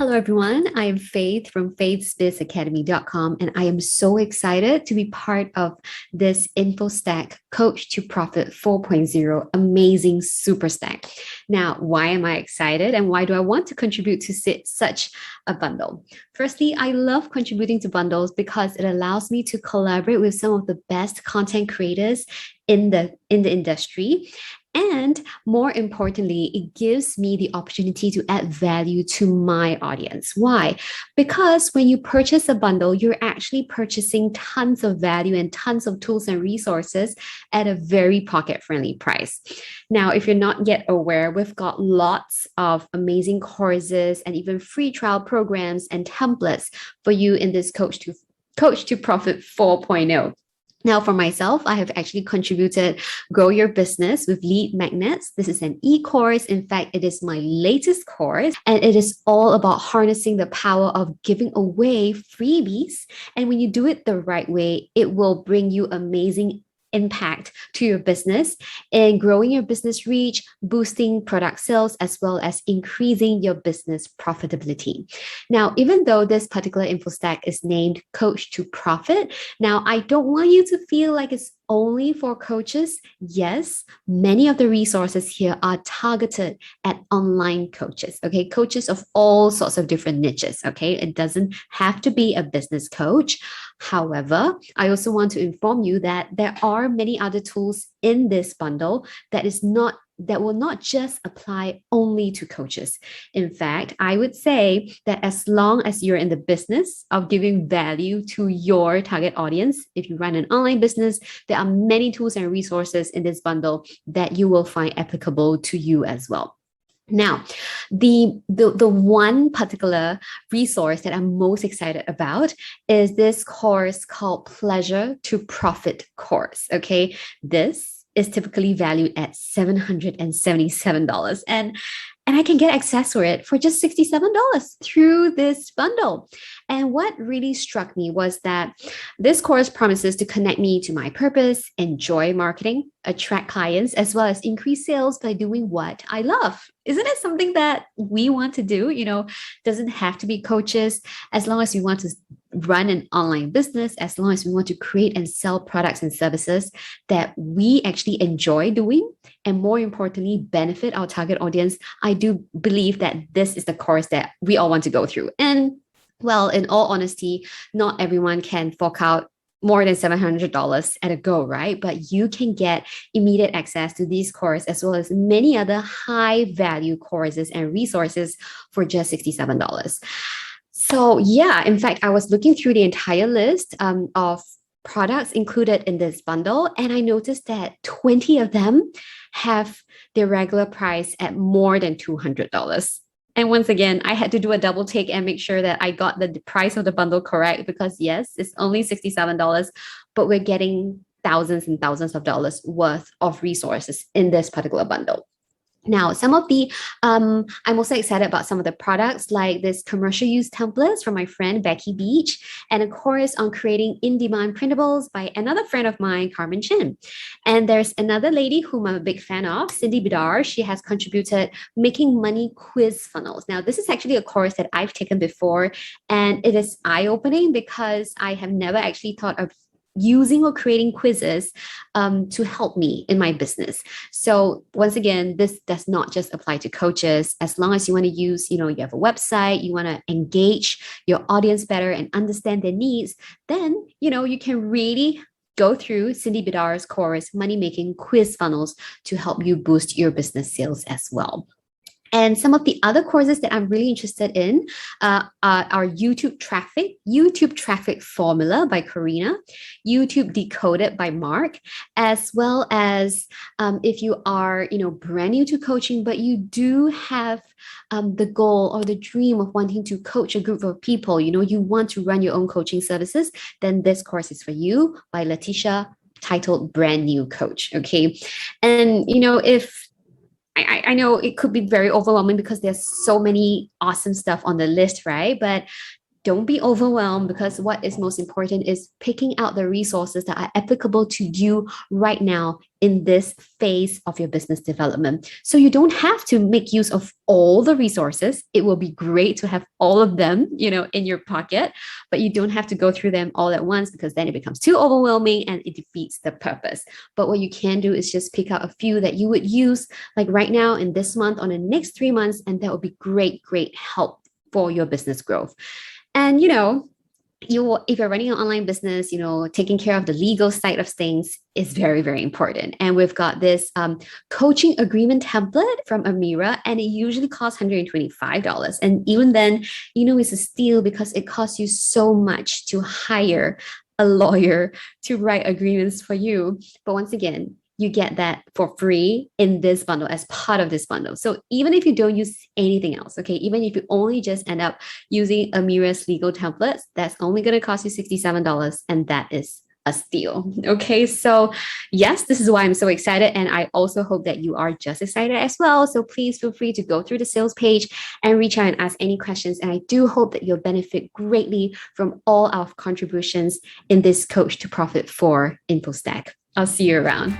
Hello, everyone. I am Faith from faithsbizacademy.com, and I am so excited to be part of this Infostack Coach to Profit 4.0 amazing super stack. Now, why am I excited and why do I want to contribute to such a bundle? Firstly, I love contributing to bundles because it allows me to collaborate with some of the best content creators in the industry. And more importantly, it gives me the opportunity to add value to my audience. Why? Because when you purchase a bundle, you're actually purchasing tons of value and tons of tools and resources at a very pocket-friendly price. Now, if you're not yet aware, we've got lots of amazing courses and even free trial programs and templates for you in this Coach to Profit 4.0. Now, for myself, I have actually contributed Grow Your Business with Lead Magnets. This is an e-course. In fact, it is my latest course, and it is all about harnessing the power of giving away freebies. And when you do it the right way, it will bring you amazing impact to your business and growing your business reach, boosting product sales, as well as increasing your business profitability. Now, even though this particular info stack is named Coach to Profit, now I don't want you to feel like it's only for coaches. Yes, many of the resources here are targeted at online coaches, okay? Coaches of all sorts of different niches, okay? It doesn't have to be a business coach. However, I also want to inform you that there are many other tools in this bundle that will not just apply only to coaches. In fact, I would say that as long as you're in the business of giving value to your target audience, if you run an online business, there are many tools and resources in this bundle that you will find applicable to you as well. Now, the one particular resource that I'm most excited about is this course called Pleasure to Profit course. Okay, this is typically valued at $777. And I can get access to it for just $67 through this bundle. And what really struck me was that this course promises to connect me to my purpose, enjoy marketing, attract clients, as well as increase sales by doing what I love. Isn't it something that we want to do? Doesn't have to be coaches, as long as we want to run an online business, as long as we want to create and sell products and services that we actually enjoy doing, and more importantly, benefit our target audience. I do believe that this is the course that we all want to go through. And well, in all honesty, not everyone can fork out more than $700 at a go, right? But you can get immediate access to these courses as well as many other high value courses and resources for just $67. So yeah, in fact, I was looking through the entire list of products included in this bundle, and I noticed that 20 of them have their regular price at more than $200. And once again, I had to do a double take and make sure that I got the price of the bundle correct because yes, it's only $67, but we're getting thousands and thousands of dollars worth of resources in this particular bundle. Now, I'm also excited about some of the products like this commercial use templates from my friend Becky Beach, and a course on creating in-demand printables by another friend of mine, Carmen Chin. And there's another lady whom I'm a big fan of, Cindy Bidar. She has contributed making money quiz funnels. Now, this is actually a course that I've taken before, and it is eye-opening because I have never actually thought of using or creating quizzes to help me in my business. So once again, this does not just apply to coaches. As long as you want to use, you have a website, you want to engage your audience better and understand their needs, then, you can really go through Cindy Bidar's course, Money Making Quiz Funnels, to help you boost your business sales as well. And some of the other courses that I'm really interested in are YouTube Traffic Formula by Karina, YouTube Decoded by Mark, as well as if you are, brand new to coaching, but you do have the goal or the dream of wanting to coach a group of people, you want to run your own coaching services, then this course is for you by Letitia, titled Brand New Coach. Okay. And, if I know it could be very overwhelming because there's so many awesome stuff on the list, right? But don't be overwhelmed, because what is most important is picking out the resources that are applicable to you right now in this phase of your business development. So you don't have to make use of all the resources. It will be great to have all of them, in your pocket, but you don't have to go through them all at once, because then it becomes too overwhelming and it defeats the purpose. But what you can do is just pick out a few that you would use like right now in this month, on the next 3 months, and that would be great help for your business growth. And if you're running an online business, taking care of the legal side of things is very important. And we've got this coaching agreement template from Amira, and it usually costs $125. And even then, it's a steal, because it costs you so much to hire a lawyer to write agreements for you. But once again, you get that for free in this bundle, as part of this bundle. So even if you don't use anything else, okay, even if you only just end up using Amira's legal templates, that's only going to cost you $67, and that is a steal. Okay, so yes, this is why I'm so excited, and I also hope that you are just excited as well. So please feel free to go through the sales page and reach out and ask any questions. And I do hope that you'll benefit greatly from all our contributions in this Coach to Profit for Infostack. I'll see you around.